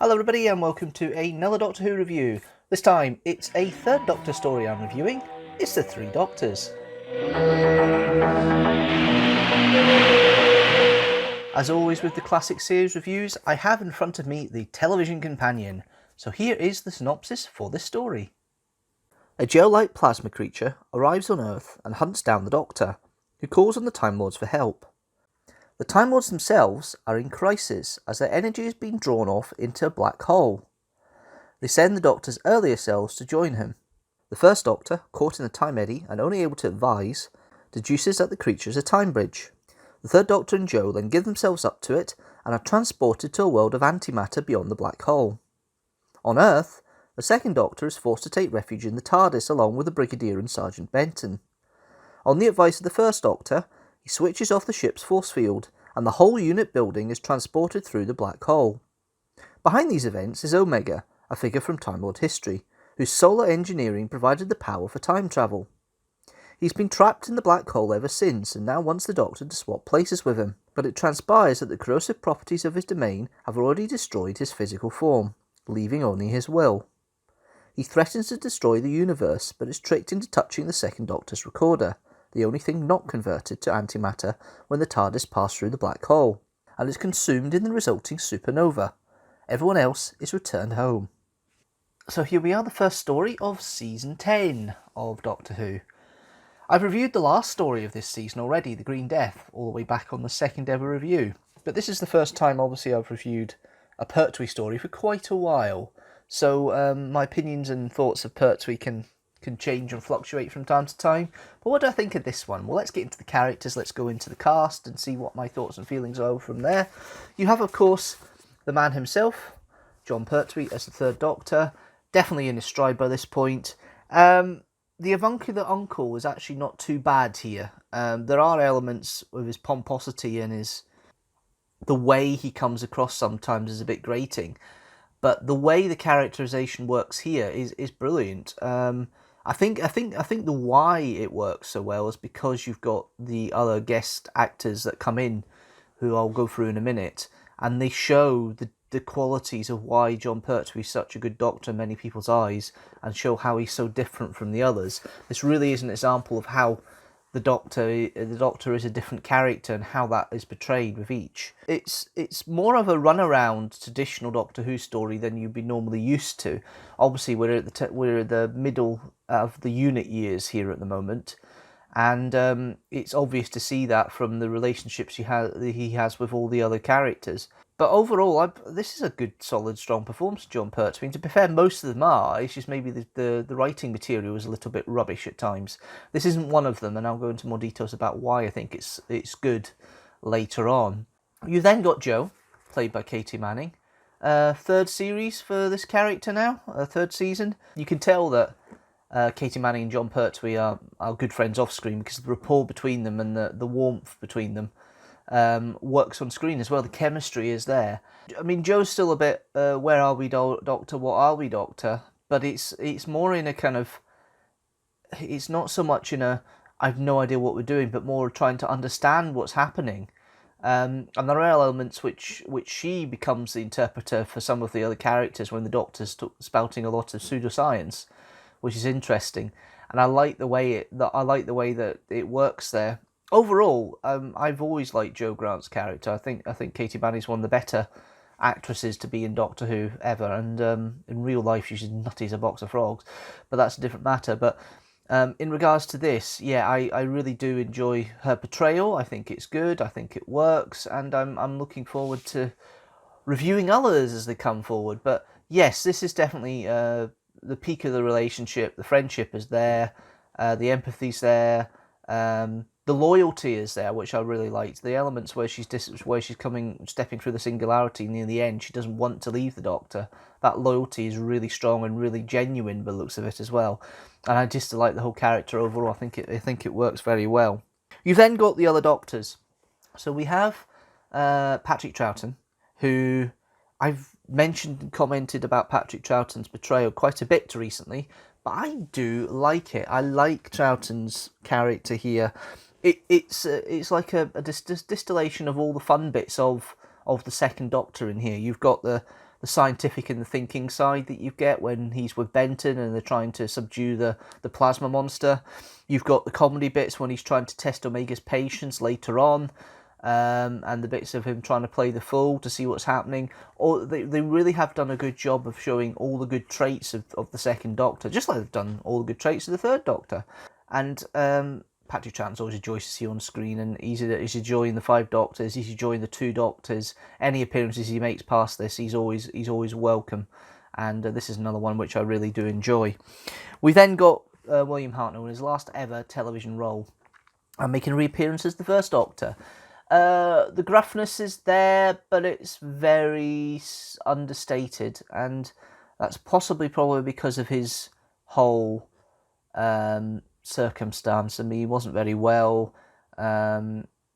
Hello everybody and welcome to another Doctor Who review. This time it's a third Doctor story I'm reviewing. It's The Three Doctors. As always with the classic series reviews, I have in front of me the television companion. So here is the synopsis for this story. A gel-like plasma creature arrives on Earth and hunts down the Doctor, who calls on the Time Lords for help. The Time Lords themselves are in crisis as their energy is being drawn off into a black hole. They send the Doctor's earlier selves to join him. The first Doctor, caught in the time eddy and only able to advise, deduces that the creature is a time bridge. The third Doctor and Jo then give themselves up to it and are transported to a world of antimatter beyond the black hole. On Earth, the second Doctor is forced to take refuge in the TARDIS along with the Brigadier and Sergeant Benton. On the advice of the first Doctor, he switches off the ship's force field, and the whole unit building is transported through the black hole. Behind these events is Omega, a figure from Time Lord history, whose solar engineering provided the power for time travel. He's been trapped in the black hole ever since, and now wants the Doctor to swap places with him, but it transpires that the corrosive properties of his domain have already destroyed his physical form, leaving only his will. He threatens to destroy the universe, but is tricked into touching the second Doctor's recorder, the only thing not converted to antimatter when the TARDIS passed through the black hole, and is consumed in the resulting supernova. Everyone else is returned home. So here we are, the first story of Season 10 of Doctor Who. I've reviewed the last story of this season already, The Green Death, all the way back on the second ever review. But this is the first time, obviously, I've reviewed a Pertwee story for quite a while. So my opinions and thoughts of Pertwee can change and fluctuate from time to time. But what do I think of this one? Well, let's get into the characters, let's go into the cast and see what my thoughts and feelings are from there. You have, of course, the man himself, Jon Pertwee, as the third Doctor, definitely in his stride by this point. The avuncular uncle is actually not too bad here. There are elements of his pomposity and the way he comes across sometimes is a bit grating. But the way the characterization works here is brilliant. I think the why it works so well is because you've got the other guest actors that come in, who I'll go through in a minute, and they show the qualities of why Jon Pertwee is such a good Doctor in many people's eyes, and show how he's so different from the others. This really is an example of how the Doctor is a different character and how that is portrayed with each. It's more of a runaround traditional Doctor Who story than you'd be normally used to. Obviously, we're at the middle of the unit years here at the moment, and it's obvious to see that from the relationships he has with all the other characters. But overall, this is a good, solid, strong performance of Jon Pertwee. And to be fair, most of them are. It's just maybe the writing material is a little bit rubbish at times. This isn't one of them, and I'll go into more details about why I think it's good later on. You then got Jo, played by Katie Manning. Third series for this character now, third season. You can tell that Katie Manning and Jon Pertwee are good friends off screen because of the rapport between them and the warmth between them. Works on screen as well. The chemistry is there. I mean, Jo's still a bit, where are we, Doctor? What are we, Doctor? But it's more in a kind of, it's not so much in a, I've no idea what we're doing, but more trying to understand what's happening. And there are elements which she becomes the interpreter for some of the other characters when the Doctor's spouting a lot of pseudoscience, which is interesting. And I like the way that it works there. Overall, I've always liked Jo Grant's character. I think Katie Manning's one of the better actresses to be in Doctor Who ever, and in real life she's as nutty as a box of frogs, but that's a different matter. But in regards to this, yeah, I really do enjoy her portrayal. I think it's good. I think it works, and I'm looking forward to reviewing others as they come forward. But yes, this is definitely the peak of the relationship. The friendship is there, the empathy's there. The loyalty is there, which I really liked. The elements where she's stepping through the singularity near the end, she doesn't want to leave the Doctor. That loyalty is really strong and really genuine by the looks of it as well. And I just like the whole character overall. I think it works very well. You've then got the other Doctors. So we have Patrick Troughton, who I've mentioned and commented about Patrick Troughton's portrayal quite a bit recently, but I do like it. I like Troughton's character here. It's like a distillation of all the fun bits of the second Doctor in here. You've got the scientific and the thinking side that you get when he's with Benton and they're trying to subdue the plasma monster. You've got the comedy bits when he's trying to test Omega's patience later on, and the bits of him trying to play the fool to see what's happening. Or they really have done a good job of showing all the good traits of the second Doctor, just like they've done all the good traits of the third Doctor. And Patrick Troughton's always a joy to see on screen, and he's a joy in the five Doctors, he's a joy in the two Doctors. Any appearances he makes past this, he's always welcome, and this is another one which I really do enjoy. We then got William Hartnell in his last ever television role, and making a reappearance as the first Doctor. The gruffness is there, but it's very understated, and that's probably because of his whole circumstance. I mean, he wasn't very well.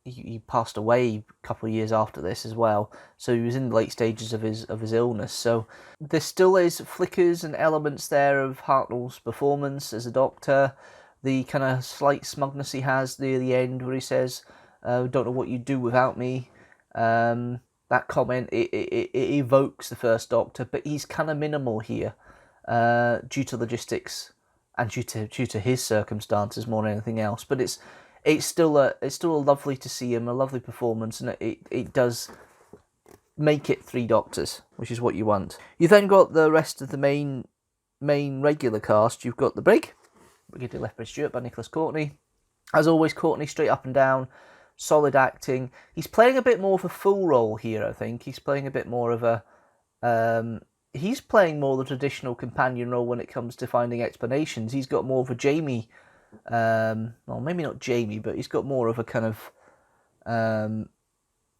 He passed away a couple of years after this as well, so he was in the late stages of his illness. So there still is flickers and elements there of Hartnell's performance as a Doctor. The kind of slight smugness he has near the end, where he says, "Don't know what you'd do without me." That comment it evokes the first Doctor, but he's kind of minimal here due to logistics and due to his circumstances more than anything else. But it's still lovely to see him, a lovely performance, and it does make it three Doctors, which is what you want. You then got the rest of the main regular cast. You've got the Brigadier Leopard Stewart by Nicholas Courtney. As always, Courtney straight up and down, solid acting. He's playing a bit more of a fool role here, I think. He's playing a bit more of a he's playing more the traditional companion role when it comes to finding explanations. He's got more of a Jamie, well, maybe not Jamie, but he's got more of a kind of,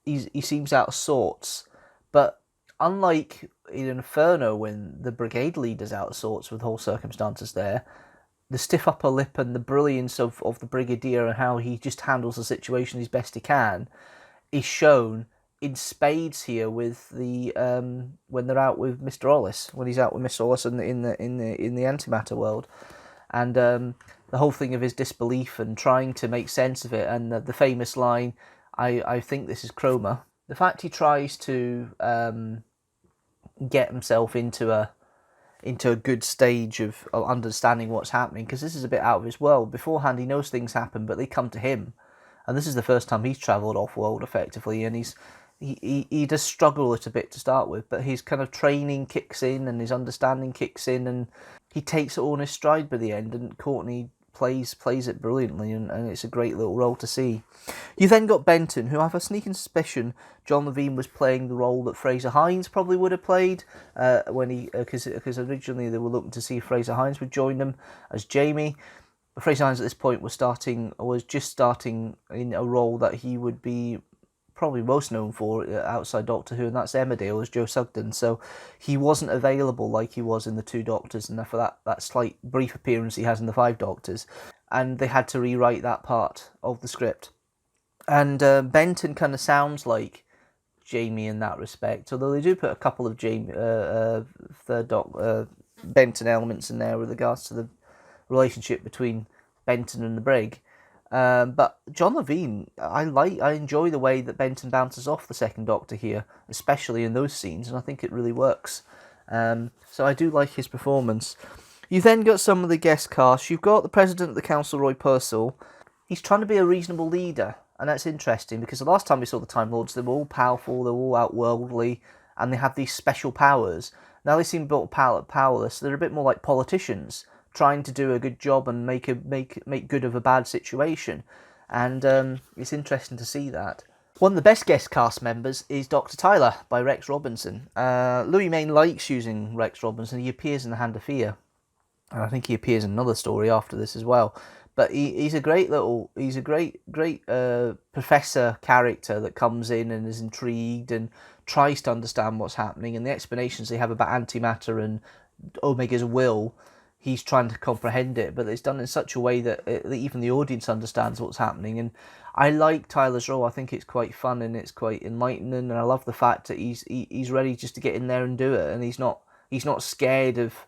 he seems out of sorts. But unlike in Inferno, when the brigade leader's out of sorts with whole circumstances there, the stiff upper lip and the brilliance of the Brigadier and how he just handles the situation as best he can is shown in spades here with the when they're out with Mr. Ollis, when he's out with Mr. Ollis in the antimatter world, and the whole thing of his disbelief and trying to make sense of it, and the famous line, I think this is Chroma. The fact he tries to get himself into a good stage of understanding what's happening, because this is a bit out of his world. Beforehand, he knows things happen, but they come to him, and this is the first time he's travelled off-world effectively, and he does struggle a bit to start with, but his kind of training kicks in and his understanding kicks in, and he takes it all in his stride by the end, and Courtney plays it brilliantly, and it's a great little role to see. You then got Benton, who I have a sneaking suspicion John Levine was playing the role that Fraser Hines probably would have played when he, because originally they were looking to see if Fraser Hines would join them as Jamie. But Fraser Hines at this point was just starting in a role that he would be probably most known for outside Doctor Who, and that's Emmerdale as Joe Sugden. So he wasn't available like he was in the two Doctors, and for that slight brief appearance he has in the five Doctors, and they had to rewrite that part of the script. And Benton kind of sounds like Jamie in that respect, although they do put a couple of Benton elements in there with regards to the relationship between Benton and the Brig. But John Levine, I enjoy the way that Benton bounces off the second Doctor here, especially in those scenes, and I think it really works. So I do like his performance. You then got some of the guest cast. You've got the President of the Council, Roy Purcell. He's trying to be a reasonable leader, and that's interesting, because the last time we saw the Time Lords, they were all powerful, they were all outworldly, and they had these special powers. Now they seem a bit powerless, so they're a bit more like politicians, trying to do a good job and make good of a bad situation, and it's interesting to see that. One of the best guest cast members is Dr. Tyler by Rex Robinson. Louis Main likes using Rex Robinson. He appears in The Hand of Fear, and I think he appears in another story after this as well. But he's a great professor character that comes in and is intrigued and tries to understand what's happening, and the explanations they have about antimatter and Omega's will, he's trying to comprehend it, but it's done in such a way that even the audience understands what's happening. And I like Tyler's role. I think it's quite fun and it's quite enlightening, and I love the fact that he's ready just to get in there and do it, and he's not scared of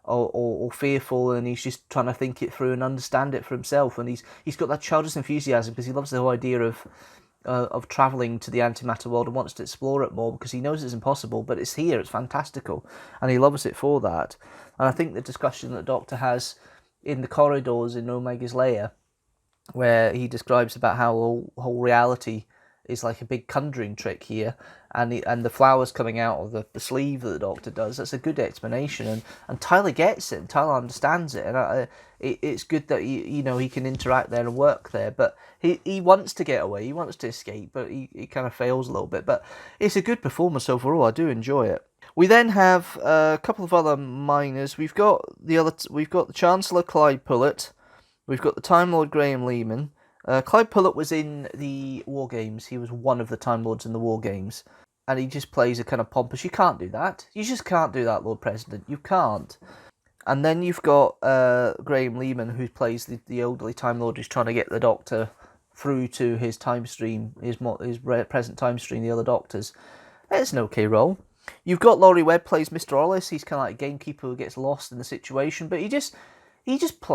or fearful, and he's just trying to think it through and understand it for himself. And he's got that childish enthusiasm because he loves the whole idea of of travelling to the antimatter world and wants to explore it more because he knows it's impossible, but it's here, it's fantastical, and he loves it for that. And I think the discussion that the Doctor has in the corridors in Omega's lair, where he describes about how whole reality is like a big conjuring trick here, and the flowers coming out of the sleeve that the Doctor does, that's a good explanation, and Tyler gets it, and Tyler understands it, and it's good that he can interact there and work there, but he wants to get away, he wants to escape, but he kind of fails a little bit, but it's a good performance overall. I do enjoy it. We then have a couple of other minors. We've got the Chancellor Clyde Pullett, we've got the Time Lord Graham Lehman. Clyde Pullett was in the War Games. He was one of the Time Lords in the War Games. And he just plays a kind of pompous... You can't do that. You just can't do that, Lord President. You can't. And then you've got Graham Lehman, who plays the elderly Time Lord who's trying to get the Doctor through to his time stream, his present time stream, the other Doctors. It's an okay role. You've got Laurie Webb plays Mr. Ollis. He's kind of like a gamekeeper who gets lost in the situation, but he just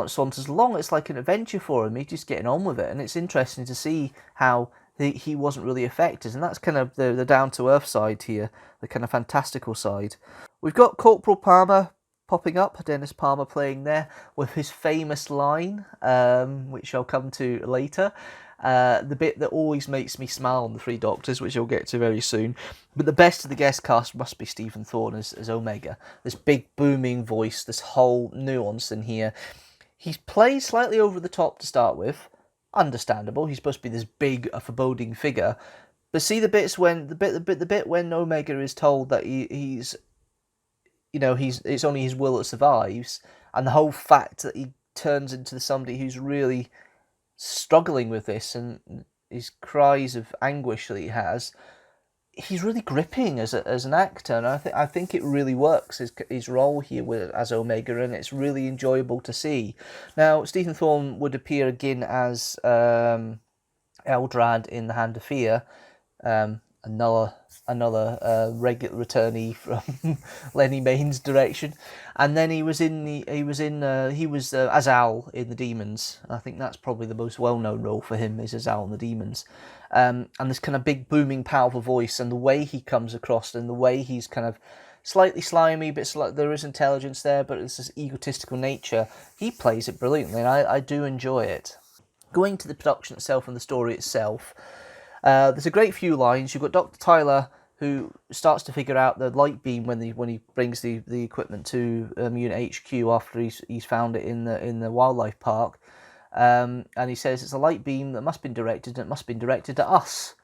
saunters along. It's like an adventure for him. He's just getting on with it, and it's interesting to see how he wasn't really affected, and that's kind of the down-to-earth side here, the kind of fantastical side. We've got Corporal Palmer popping up, Dennis Palmer playing there, with his famous line, which I'll come to later. The bit that always makes me smile on the Three Doctors, which I'll get to very soon. But the best of the guest cast must be Stephen Thorne as Omega. This big booming voice, this whole nuance in here. He plays slightly over the top to start with. Understandable. He's supposed to be this big, foreboding figure. But see the bits when the bit when Omega is told that it's only his will that survives, and the whole fact that he turns into somebody who's really struggling with this, and his cries of anguish that he has, he's really gripping as an actor, and I think it really works, his role here as Omega, and it's really enjoyable to see. Now, Stephen Thorne would appear again as Eldrad in The Hand of Fear, another regular returnee from Lenny Main's direction, and then he was as Al in The Demons. I think that's probably the most well-known role for him, is as Al in The Demons. And this kind of big, booming, powerful voice, and the way he comes across, and the way he's kind of slightly slimy, but there is intelligence there, but it's this egotistical nature. He plays it brilliantly, and I do enjoy it. Going to the production itself and the story itself, there's a great few lines. You've got Dr. Tyler, who starts to figure out the light beam when he brings the equipment to Unit HQ after he's found it in the wildlife park, and he says it's a light beam that must be directed, and it must be directed at us.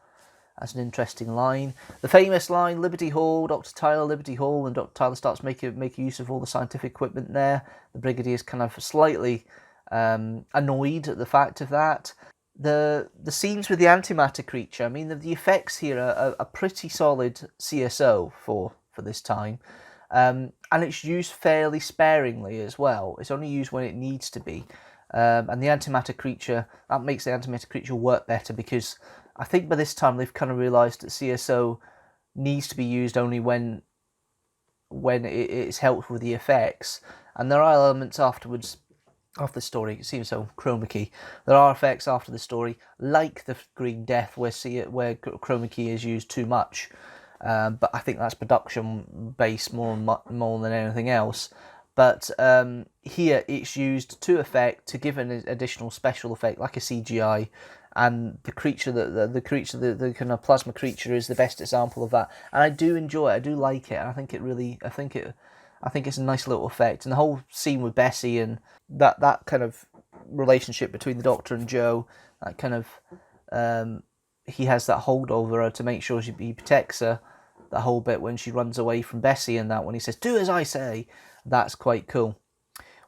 That's an interesting line. The famous line, Liberty Hall, Dr. Tyler, Liberty Hall, and Dr. Tyler starts making use of all the scientific equipment there. The Brigadier's kind of slightly annoyed at the fact of that. The scenes with the antimatter creature, I mean, the effects here are pretty solid CSO for this time, and it's used fairly sparingly as well. It's only used when it needs to be, and the antimatter creature, that makes the antimatter creature work better, because I think by this time they've kind of realised that CSO needs to be used only when it's helped with the effects, and there are elements afterwards. After the story, it seems so chroma key. There are effects after the story, like the Green Death, where chroma key is used too much. But I think that's production based more than anything else. But here it's used to give an additional special effect, like a CGI, and the creature, the kind of plasma creature, is the best example of that. And I do enjoy it. I do like it. And I think it's a nice little effect. And the whole scene with Bessie and that kind of relationship between the Doctor and Jo, that kind of he has that hold over her to make sure he protects her. The whole bit when she runs away from Bessie, and that when he says "Do as I say," that's quite cool.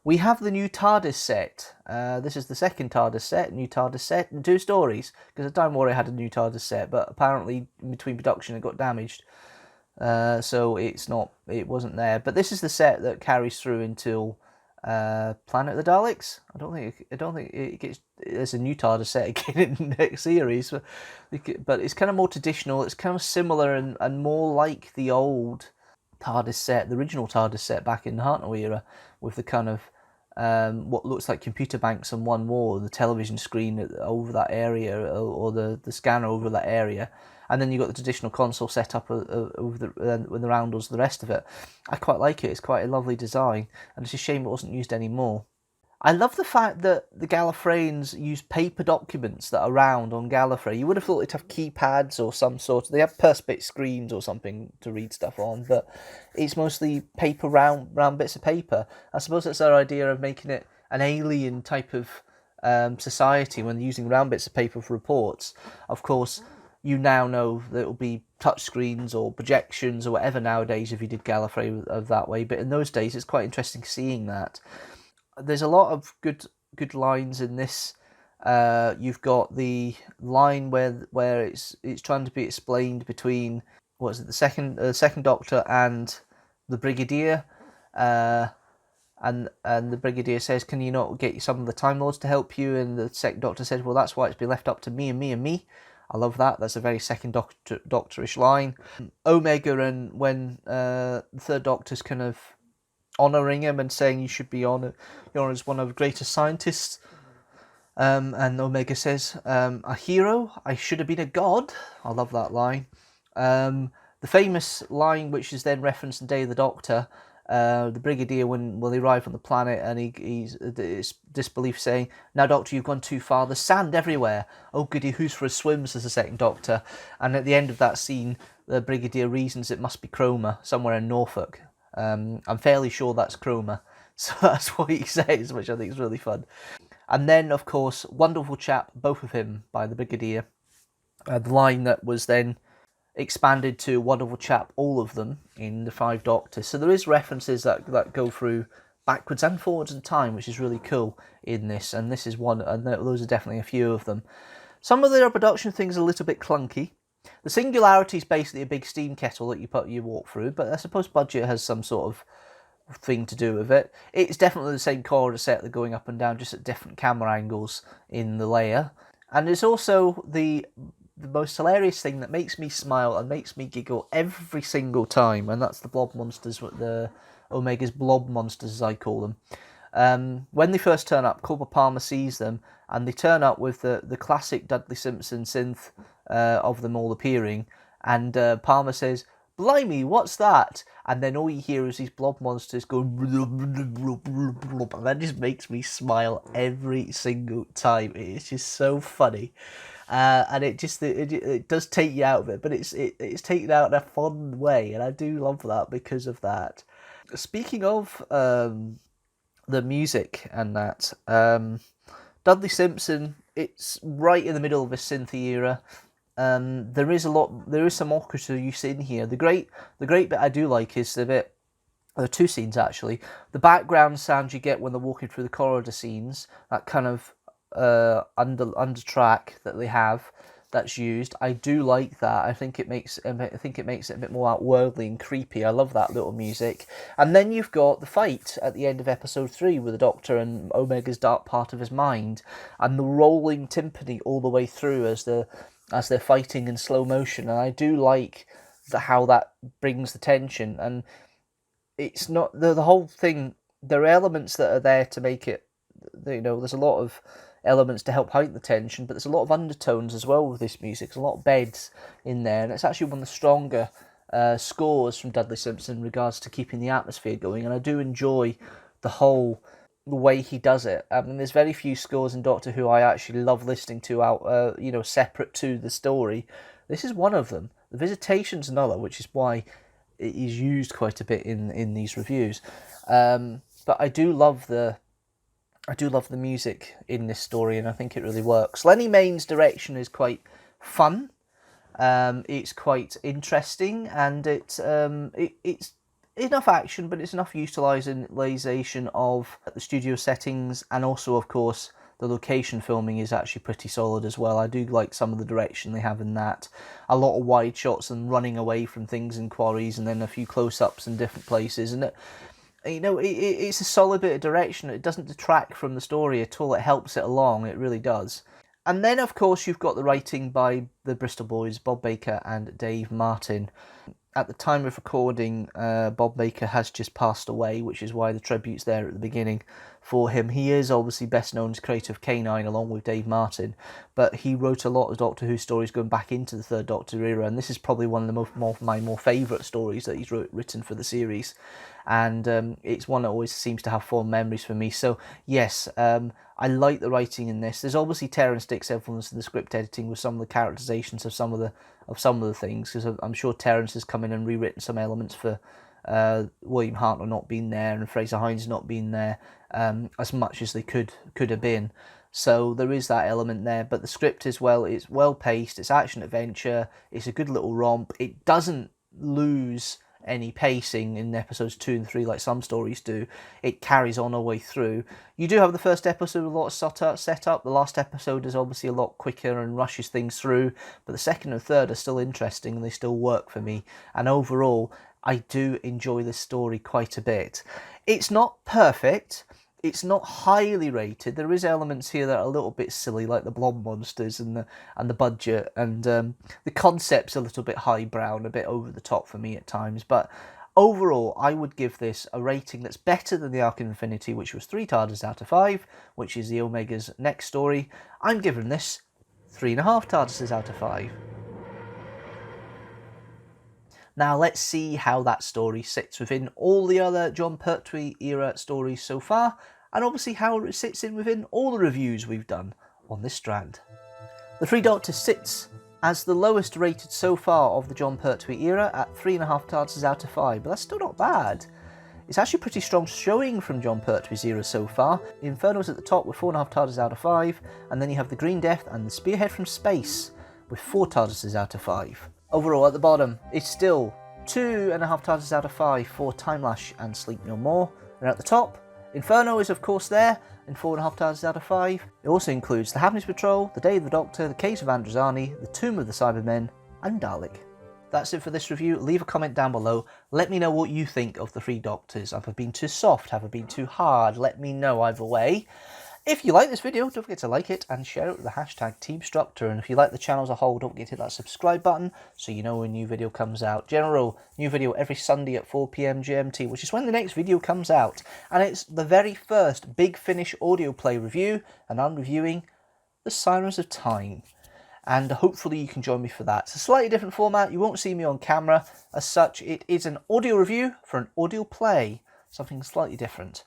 We have the new TARDIS set. This is the second TARDIS set, new TARDIS set, in 2 stories, because the Time Warrior had a new TARDIS set, but apparently between production it got damaged. So it wasn't there. But this is the set that carries through until Planet of the Daleks. I don't think it gets. There's a new TARDIS set again in the next series, but it's kind of more traditional. It's kind of similar and more like the old TARDIS set, the original TARDIS set back in the Hartnell era, with the kind of what looks like computer banks on one wall, the television screen over that area, or the scanner over that area, and then you've got the traditional console set up over the roundels, the rest of it. I quite like it. It's quite a lovely design, and it's a shame it wasn't used anymore. I love the fact that the Gallifreyans use paper documents that are round on Gallifrey. You would have thought they'd have keypads or some sort. They have perspex screens or something to read stuff on, but it's mostly paper, round bits of paper. I suppose that's their idea of making it an alien type of society when using round bits of paper for reports. Of course, you now know that it'll be touch screens or projections or whatever nowadays if you did Gallifrey of that way. But in those days, it's quite interesting seeing that. There's a lot of good lines in this. You've got the line where it's trying to be explained between the second Doctor and the Brigadier, and the Brigadier says, "Can you not get some of the Time Lords to help you?" And the second Doctor says, "Well, that's why it's been left up to me and me and me." I love that. That's a very second Doctorish line. Omega, and when the third Doctor's kind of honouring him and saying you should be honoured as one of the greatest scientists. And Omega says, "A hero? I should have been a god." I love that line. The famous line, which is then referenced in Day of the Doctor, the Brigadier, when they arrive on the planet, and he's disbelief saying, "Now, Doctor, you've gone too far. There's sand everywhere. Oh, goody, who's for a swim?" says the second Doctor. And at the end of that scene, the Brigadier reasons it must be Cromer, somewhere in Norfolk. I'm fairly sure that's Cromer, so that's what he says, which I think is really fun. And then, of course, wonderful chap, both of him, by the Brigadier. The line that was then expanded to wonderful chap, all of them, in the Five Doctors. So there is references that go through backwards and forwards in time, which is really cool in this. And this is one, and those are definitely a few of them. Some of their production things are a little bit clunky. The Singularity is basically a big steam kettle that you walk through, but I suppose budget has some sort of thing to do with it. It's definitely the same corridor set, they're going up and down, just at different camera angles in the layer. And it's also the most hilarious thing that makes me smile and makes me giggle every single time, and that's the Blob Monsters, the Omega's Blob Monsters, as I call them. When they first turn up, Culper Palmer sees them, and they turn up with the classic Dudley Simpson synth of them all appearing, and Palmer says, "Blimey, what's that?" And then all you hear is these blob monsters going, and that just makes me smile every single time. It's just so funny, and it does take you out of it, but it's taken out in a fun way, and I do love that because of that. Speaking of the music and that, Dudley Simpson, it's right in the middle of a synth era. There is some orchestra use in here. The great bit I do like is the bit. There are two scenes actually. The background sound you get when they're walking through the corridor scenes, that kind of under track that they have, that's used. I do like that. I think it makes it a bit more outworldly and creepy. I love that little music. And then you've got the fight at the end of episode 3 with the Doctor and Omega's dark part of his mind, and the rolling timpani all the way through as they're fighting in slow motion. And I do like how that brings the tension. And it's not the whole thing. There are elements that are there to make it. There's a lot of elements to help heighten the tension, but there's a lot of undertones as well with this music. There's a lot of beds in there, and it's actually one of the stronger scores from Dudley Simpson in regards to keeping the atmosphere going. And I do enjoy the way he does it. I mean, there's very few scores in Doctor Who I actually love listening to out, separate to the story. This is one of them. The Visitation's another, which is why it is used quite a bit in these reviews. But I do love the music in this story, and I think it really works. Lenny Main's direction is quite fun. It's quite interesting, and it's enough action, but it's enough utilisation of the studio settings, and also, of course, the location filming is actually pretty solid as well. I do like some of the direction they have in that. A lot of wide shots and running away from things in quarries, and then a few close-ups in different places, and it's a solid bit of direction. It doesn't detract from the story at all. It helps it along. It really does. And then, of course, you've got the writing by the Bristol boys, Bob Baker and Dave Martin. At the time of recording, Bob Baker has just passed away, which is why the tribute's there at the beginning for him. He is obviously best known as creator of K9 along with Dave Martin, but he wrote a lot of Doctor Who stories going back into the Third Doctor era, and this is probably one of the my more favourite stories that he's written for the series. And it's one that always seems to have fond memories for me. So yes, I like the writing in this. There's obviously Terrance Dick's influence in the script editing with some of the characterizations of some of the things, because I'm sure Terrance has come in and rewritten some elements for William Hartnell not being there and Fraser Hines not being there as much as they could have been. So there is that element there, but the script as well, it's well paced, it's action adventure, it's a good little romp. It doesn't lose any pacing in episodes 2 and 3 like some stories do. It carries on all the way through. You do have the first episode with a lot of setup. The last episode is obviously a lot quicker and rushes things through, but the second and third are still interesting and they still work for me. And overall, I do enjoy this story quite a bit. It's not perfect. It's not highly rated. There is elements here that are a little bit silly, like the Blob Monsters and the budget, and the concept's a little bit highbrow and a bit over the top for me at times. But overall, I would give this a rating that's better than the Arc of Infinity, which was 3 TARDIS out of 5, which is the Omega's next story. I'm giving this 3.5 TARDISes out of 5. Now let's see how that story sits within all the other Jon Pertwee era stories so far, and obviously how it sits in within all the reviews we've done on this strand. The Three Doctors sits as the lowest rated so far of the Jon Pertwee era at 3.5 TARDISes out of 5, but that's still not bad. It's actually a pretty strong showing from Jon Pertwee's era so far. Inferno's at the top with 4.5 TARDISes out of 5, and then you have the Green Death and the Spearhead from Space with 4 TARDISes out of 5. Overall, at the bottom, it's still 2.5 TARDISes out of 5 for Time Lash and Sleep No More. And at the top, Inferno is of course there, in 4.5 TARDISes out of 5. It also includes the Happiness Patrol, the Day of the Doctor, the Caves of Androzani, the Tomb of the Cybermen, and Dalek. That's it for this review. Leave a comment down below. Let me know what you think of the Three Doctors. Have I been too soft? Have I been too hard? Let me know either way. If you like this video, don't forget to like it and share it with the hashtag teamstructor. And if you like the channel as a whole, don't forget to hit that subscribe button so you know when a new video comes out. General, new video every Sunday at 4 PM GMT, which is when the next video comes out. And it's the very first Big Finish audio play review, and I'm reviewing The Sirens of Time. And hopefully you can join me for that. It's a slightly different format. You won't see me on camera as such. It is an audio review for an audio play, something slightly different.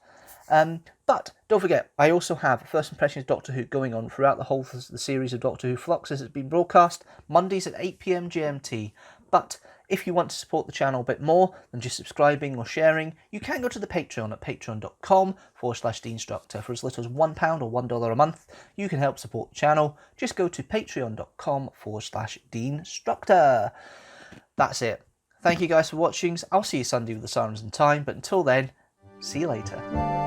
But don't forget, I also have First Impressions Doctor Who going on throughout the whole of the series of Doctor Who Flux as it's been broadcast Mondays at 8 PM GMT. But if you want to support the channel a bit more than just subscribing or sharing, you can go to the Patreon at patreon.com/Deanstructor. For as little as £1 or $1 a month, you can help support the channel. Just go to patreon.com/Deanstructor. That's it. Thank you guys for watching. I'll see you Sunday with the Sirens in Time, but until then, see you later.